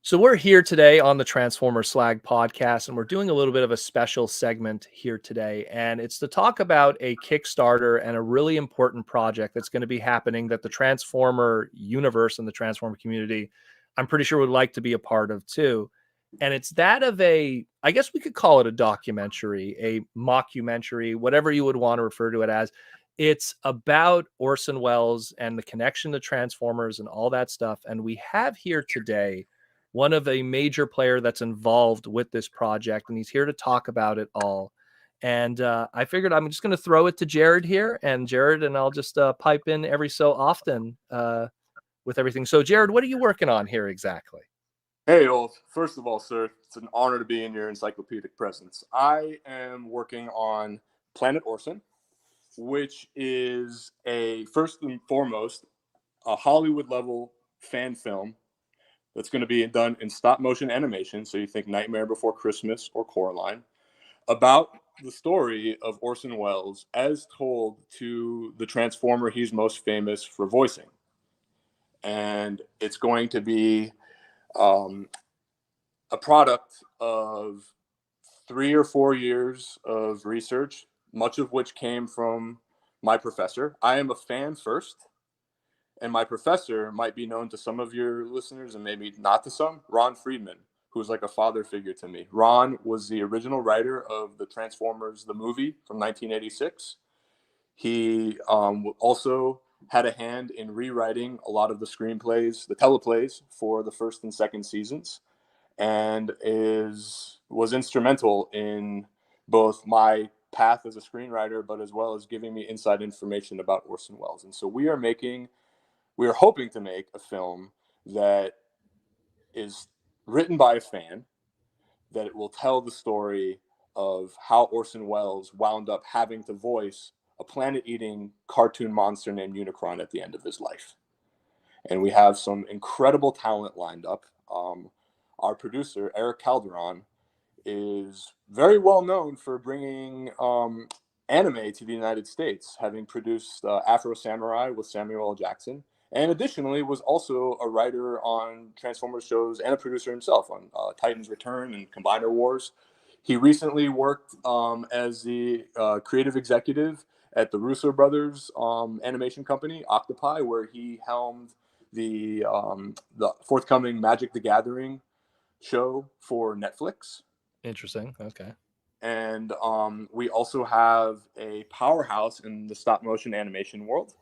So we're here today on the Transformer Slag podcast, and we're doing a little bit of a special segment here today. And it's to talk about a Kickstarter and a really important project that's going to be happening that the Transformer universe and the Transformer community, I'm pretty sure, would like to be a part of too. And it's that of I guess we could call it a documentary, a mockumentary, whatever you would want to refer to it as. It's about Orson Welles and the connection to Transformers and all that stuff. And we have here today one of a major player that's involved with this project, and he's here to talk about it all. And I figured I'm just going to throw it to Jared here, and I'll just pipe in every so often with everything. So, Jared, what are you working on here exactly? Hey, Old. First of all, sir, it's an honor to be in your encyclopedic presence. I am working on Planet Orson, which is first and foremost, a Hollywood-level fan film that's going to be done in stop-motion animation, so you think Nightmare Before Christmas or Coraline, about the story of Orson Welles as told to the Transformer he's most famous for voicing. And it's going to be a product of 3 or 4 years of research, much of which came from my professor. I am a fan first, and my professor might be known to some of your listeners and maybe not to some. Ron Friedman, who's like a father figure to me. Ron was the original writer of the Transformers, the movie from 1986. He also had a hand in rewriting a lot of the screenplays, the teleplays for the first and second seasons, and was instrumental in both my path as a screenwriter, but as well as giving me inside information about Orson Welles. And so we are hoping to make a film that is written by a fan, that it will tell the story of how Orson Welles wound up having to voice a planet-eating cartoon monster named Unicron at the end of his life. And we have some incredible talent lined up. Our producer, Eric Calderon, is very well known for bringing anime to the United States, having produced Afro Samurai with Samuel L. Jackson, and additionally was also a writer on Transformers shows and a producer himself on Titan's Return and Combiner Wars. He recently worked as the creative executive at the Russo brothers animation company, Octopi, where he helmed the forthcoming Magic the Gathering show for Netflix. Interesting. Okay. And we also have a powerhouse in the stop motion animation world,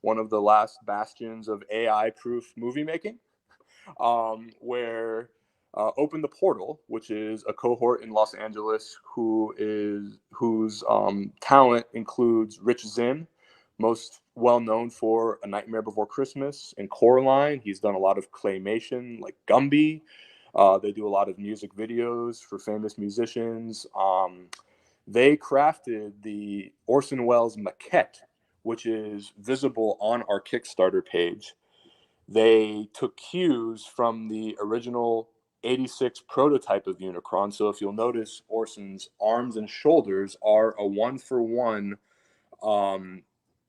one of the last bastions of AI proof movie making, where Open the Portal, which is a cohort in Los Angeles whose talent includes Rich Zinn, most well known for A Nightmare Before Christmas and Coraline. He's done a lot of claymation like Gumby. They do a lot of music videos for famous musicians. They crafted the Orson Welles maquette, which is visible on our Kickstarter page. They took cues from the original 86 prototype of Unicron. So if you'll notice, Orson's arms and shoulders are a one-for-one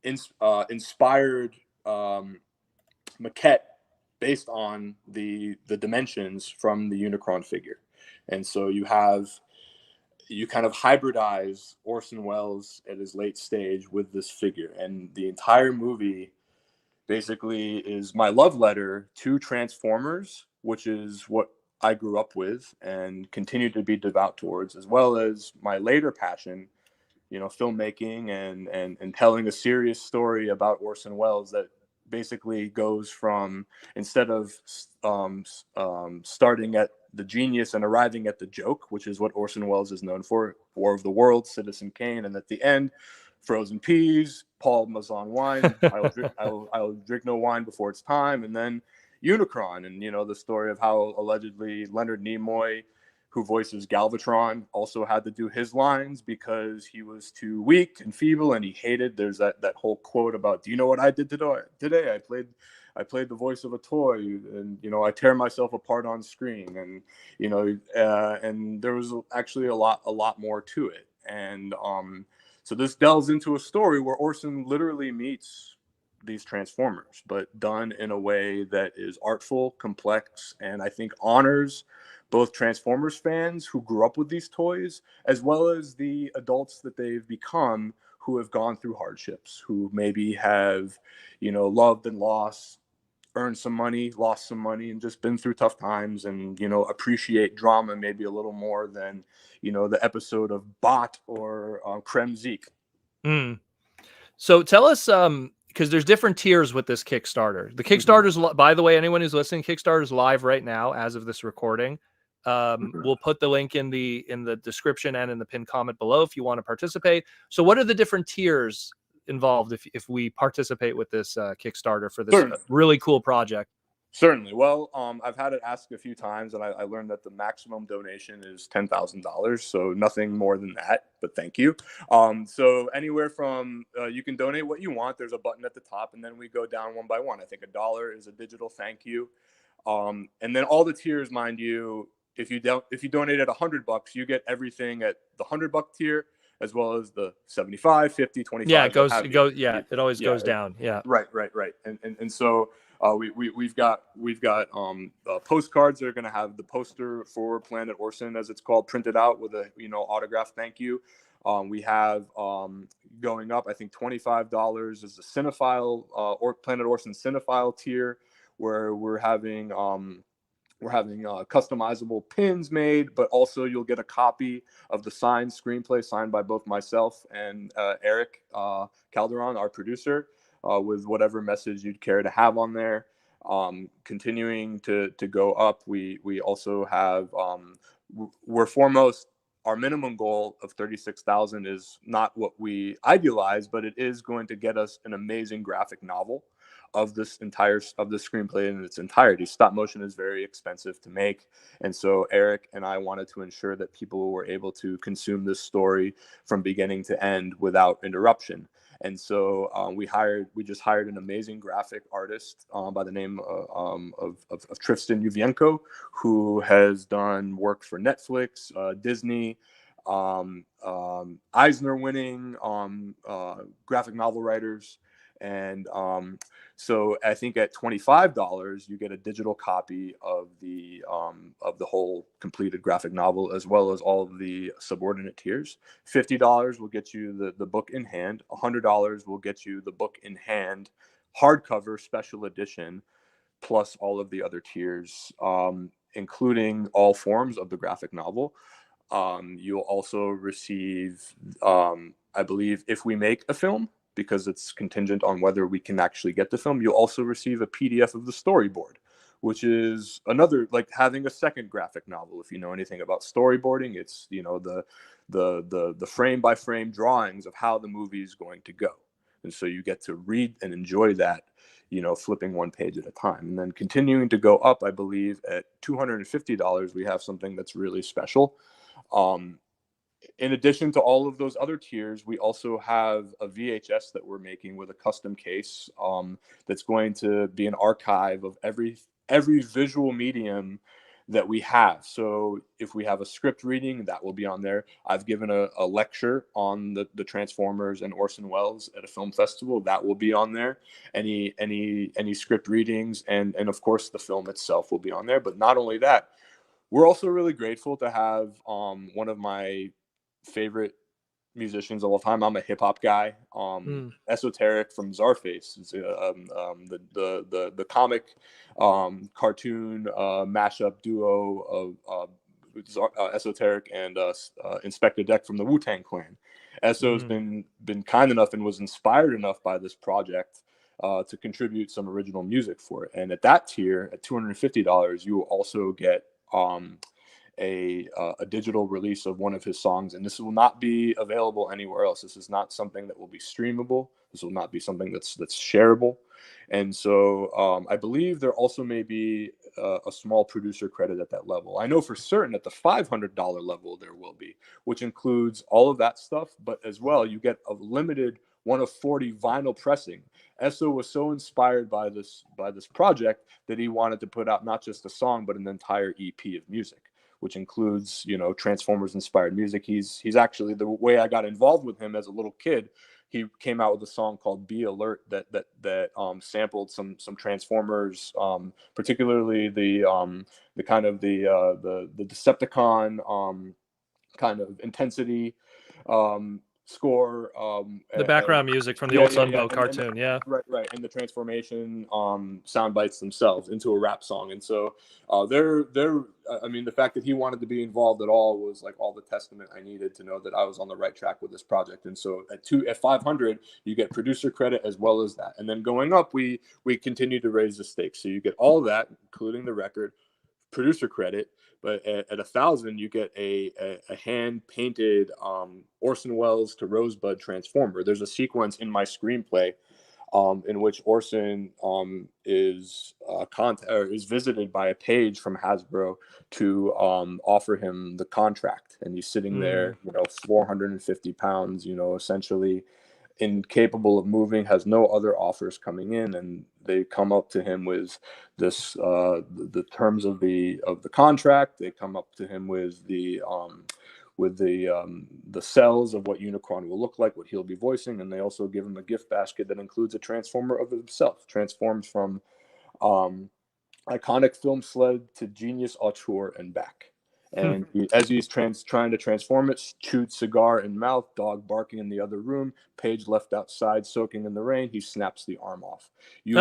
inspired maquette based on the dimensions from the Unicron figure. And so you kind of hybridize Orson Welles at his late stage with this figure. And the entire movie basically is my love letter to Transformers, which is what I grew up with and continue to be devout towards, as well as my later passion, filmmaking and telling a serious story about Orson Welles that basically goes from, instead of starting at the genius and arriving at the joke, which is what Orson Welles is known for, War of the Worlds, Citizen Kane, and at the end, Frozen Peas, Paul Mazan wine, I will drink no wine before it's time, and then Unicron, and the story of how allegedly Leonard Nimoy, who voices Galvatron, also had to do his lines because he was too weak and feeble, and he hated. There's that whole quote about, "Do you know what I did today? I played the voice of a toy, and I tear myself apart on screen." And and there was actually a lot more to it. And so this delves into a story where Orson literally meets these Transformers, but done in a way that is artful, complex, and I think honors both Transformers fans who grew up with these toys, as well as the adults that they've become who have gone through hardships, who maybe have, loved and lost, earned some money, lost some money, and just been through tough times, and appreciate drama maybe a little more than the episode of Bot or Creme Zeke. Mm. So tell us, because there's different tiers with this Kickstarter. The Kickstarter's, by the way, anyone who's listening, Kickstarter's live right now as of this recording. We'll put the link in the description and in the pinned comment below if you want to participate. So what are the different tiers involved if we participate with this Kickstarter for this really cool project? Certainly. Well, I've had it asked a few times, and I learned that the maximum donation is $10,000, so nothing more than that, but thank you. So anywhere from, you can donate what you want. There's a button at the top, and then we go down one by one. I think $1 is a digital thank you. And then all the tiers, mind you, if you donated $100, you get everything at the $100 tier, as well as the 75, 50, 25. Yeah, it always goes down. Yeah. Right. And so we've got postcards that are going to have the poster for Planet Orson, as it's called, printed out with a autograph thank you. We have going up, I think $25 is the cinephile or Planet Orson cinephile tier, where we're having customizable pins made, but also you'll get a copy of the signed screenplay signed by both myself and Eric Calderon, our producer, with whatever message you'd care to have on there. Continuing to go up, we also have, we're foremost, our minimum goal of 36,000 is not what we idealize, but it is going to get us an amazing graphic novel of the screenplay in its entirety. Stop motion is very expensive to make, and so Eric and I wanted to ensure that people were able to consume this story from beginning to end without interruption. And so we just hired an amazing graphic artist by the name of Tristan Yuvienko, who has done work for Netflix, Disney, Eisner winning graphic novel writers. And so I think at $25 you get a digital copy of the whole completed graphic novel, as well as all of the subordinate tiers. $50 will get you the book in hand. $100 will get you the book in hand, hardcover special edition, plus all of the other tiers, including all forms of the graphic novel. You'll also receive, I believe, if we make a film, because it's contingent on whether we can actually get the film, you'll also receive a PDF of the storyboard, which is another, like having a second graphic novel. If you know anything about storyboarding, it's the frame by frame drawings of how the movie is going to go, and so you get to read and enjoy that, flipping one page at a time. And then continuing to go up, I believe at $250 we have something that's really special. In addition to all of those other tiers, we also have a VHS that we're making with a custom case, that's going to be an archive of every visual medium that we have. So if we have a script reading, that will be on there. I've given a lecture on the Transformers and Orson Welles at a film festival. That will be on there. Any script readings, and of course the film itself will be on there. But not only that, we're also really grateful to have one of my favorite musicians of all time. I'm a hip hop guy. Esoteric from Czarface is the comic cartoon mashup duo of Esoteric and Inspector Deck from the WuTang Clan. Eso's been kind enough and was inspired enough by this project to contribute some original music for it. And at that tier, at $250, you will also get a digital release of one of his songs, and this will not be available anywhere else. This is not something that will be streamable. This will not be something that's shareable. And so I believe there also may be a small producer credit at that level. I know for certain at the $500 level there will be, which includes all of that stuff, but as well you get a limited 1 of 40 vinyl pressing. Esso was so inspired by this project that he wanted to put out not just a song but an entire EP of music, which includes Transformers inspired music. He's actually, the way I got involved with him as a little kid, he came out with a song called "Be Alert" that sampled some Transformers, particularly the kind of the Decepticon kind of intensity score. The background music from the old Sunbow cartoon, yeah. Right, and the transformation sound bites themselves into a rap song. And so I mean, the fact that he wanted to be involved at all was like all the testament I needed to know that I was on the right track with this project. And so at 500, you get producer credit as well as that. And then going up, we continue to raise the stakes. So you get all of that, including the record, producer credit, but at 1,000 you get a hand painted Orson Welles to Rosebud Transformer. There's a sequence in my screenplay in which Orson is visited by a page from Hasbro to offer him the contract, and he's sitting there, 450 pounds, essentially incapable of moving, has no other offers coming in, and they come up to him with this the terms of the contract. They come up to him with the cells of what Unicron will look like, what he'll be voicing, and they also give him a gift basket that includes a transformer of himself, transforms from iconic film sled to genius auteur and back. And as he's trying to transform it, chewed cigar in mouth, dog barking in the other room, page left outside soaking in the rain, he snaps the arm off. You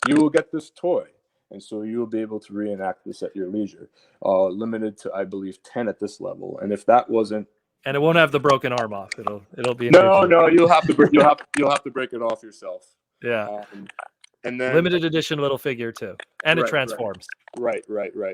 will get this toy, and so you will be able to reenact this at your leisure. Limited to, I believe, 10 at this level. And if that wasn't, and it won't have the broken arm off. It'll be no. You'll have to break it off yourself. Yeah. And then limited edition little figure too, and it transforms. Right.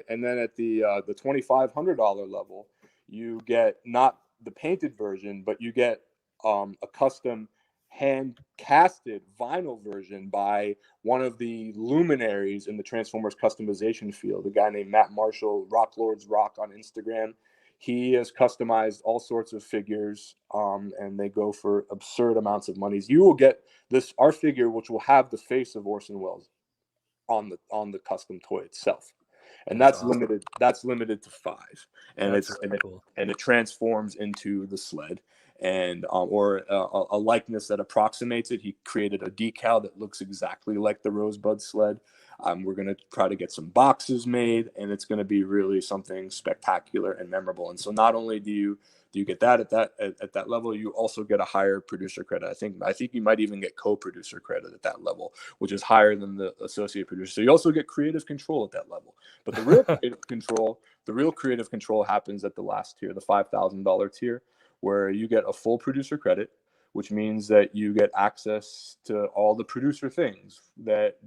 And then at the $2,500 level, you get not the painted version, but you get a custom hand casted vinyl version by one of the luminaries in the Transformers customization field, a guy named Matt Marshall, Rock Lords Rock on Instagram. He has customized all sorts of figures, and they go for absurd amounts of money. You will get our figure, which will have the face of Orson Welles on the custom toy itself, and that's awesome. limited to 5, and cool. And it transforms into the sled, and or a likeness that approximates it. He created a decal that looks exactly like the Rosebud sled. We're going to try to get some boxes made, and it's going to be really something spectacular and memorable. And so not only do you get that at that level, you also get a higher producer credit. I think you might even get co-producer credit at that level, which is higher than the associate producer. So you also get creative control at that level. But the real creative control happens at the last tier, the $5,000 tier, where you get a full producer credit, which means that you get access to all the producer things that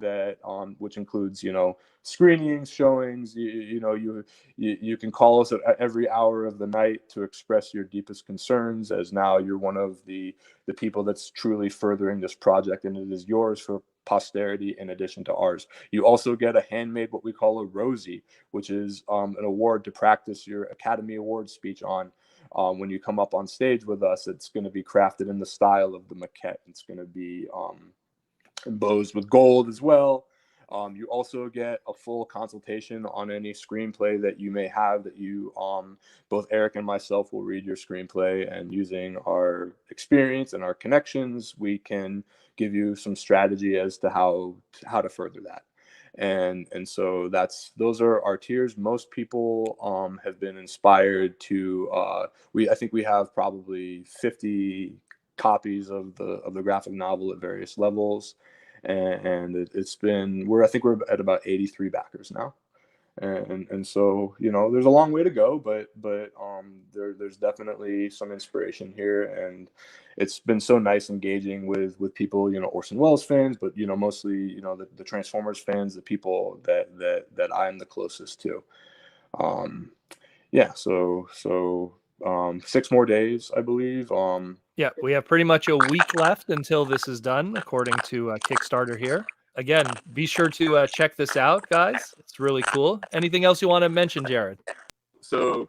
which includes, screenings, showings. You can call us at every hour of the night to express your deepest concerns, as now you're one of the people that's truly furthering this project, and it is yours for posterity in addition to ours. You also get a handmade, what we call a Rosie, which is an award to practice your Academy Award speech on. When you come up on stage with us, it's going to be crafted in the style of the maquette. It's going to be embossed with gold as well. You also get a full consultation on any screenplay that you may have, that you both Eric and myself will read your screenplay, and using our experience and our connections, we can give you some strategy as to how to further that. And so those are our tiers. Most people have been inspired to I think we have probably 50 copies of the graphic novel at various levels, and I think we're at about 83 backers now. And so, there's a long way to go, but there's definitely some inspiration here, and it's been so nice engaging with people, Orson Welles fans, but mostly the Transformers fans, the people that I'm the closest to. So 6 more days, I believe. Yeah, we have pretty much a week left until this is done, according to Kickstarter here. Again, be sure to check this out, guys. It's really cool. Anything else you want to mention, Jared? So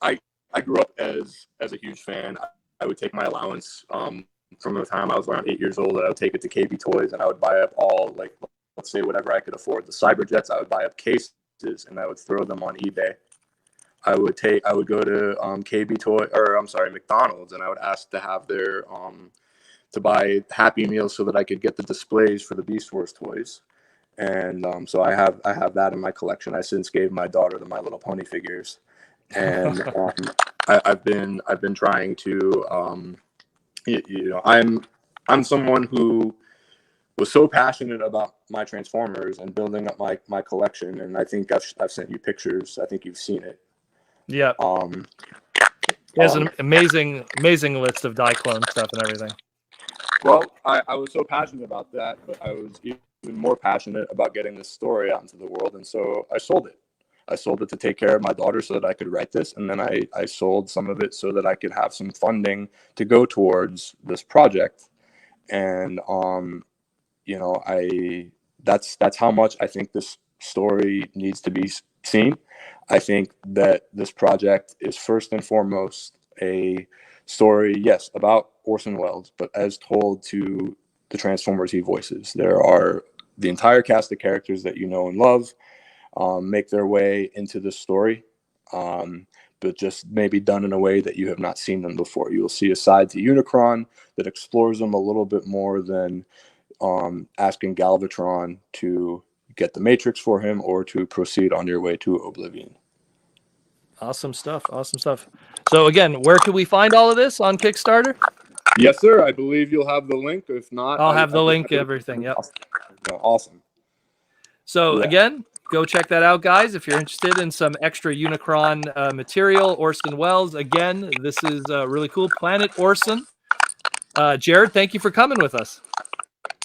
I grew up as a huge fan. I would take my allowance from the time I was around 8 years old, and I would take it to KB Toys, and I would buy up all, like, let's say whatever I could afford. The Cyberjets, I would buy up cases, and I would throw them on eBay. I would go to McDonald's, and I would ask to have their to buy Happy Meals so that I could get the displays for the Beast Wars toys. And so I have that in my collection. I since gave my daughter the My Little Pony figures, and I've been trying to I'm someone who was so passionate about my Transformers and building up my collection, and I think I've sent you pictures. I think you've seen it. Yeah. He has an amazing list of Diaclone stuff and everything. Well, I was so passionate about that, but I was even more passionate about getting this story out into the world, and so I sold it. I sold it to take care of my daughter so that I could write this, and then I sold some of it so that I could have some funding to go towards this project. And that's how much I think this story needs to be seen. I think that this project is first and foremost a story, yes, about Orson Welles, but as told to the Transformers he voices. There are the entire cast of characters that you know and love make their way into this story, but just maybe done in a way that you have not seen them before. You will see a side to Unicron that explores them a little bit more than asking Galvatron to get the Matrix for him or to proceed on your way to Oblivion. Awesome stuff. Awesome stuff. So again, where can we find all of this on Kickstarter? Yes, sir. I believe you'll have the link. If not, I'll have the link, everything. Yep. Awesome. So again, go check that out, guys. If you're interested in some extra Unicron material, Orson Welles. Again, this is really cool. Planet Orson. Jared, thank you for coming with us.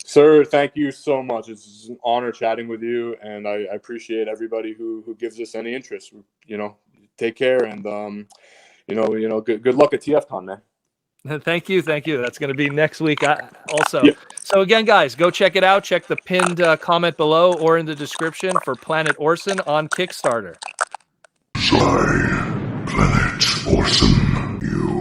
Sir, thank you so much. It's an honor chatting with you, and I appreciate everybody who gives us any interest. Take care, and good luck at TFCon, man. Thank you. That's going to be next week also. Yeah. So again, guys, go check it out. Check the pinned comment below or in the description for Planet Orson on Kickstarter. Planet Orson, you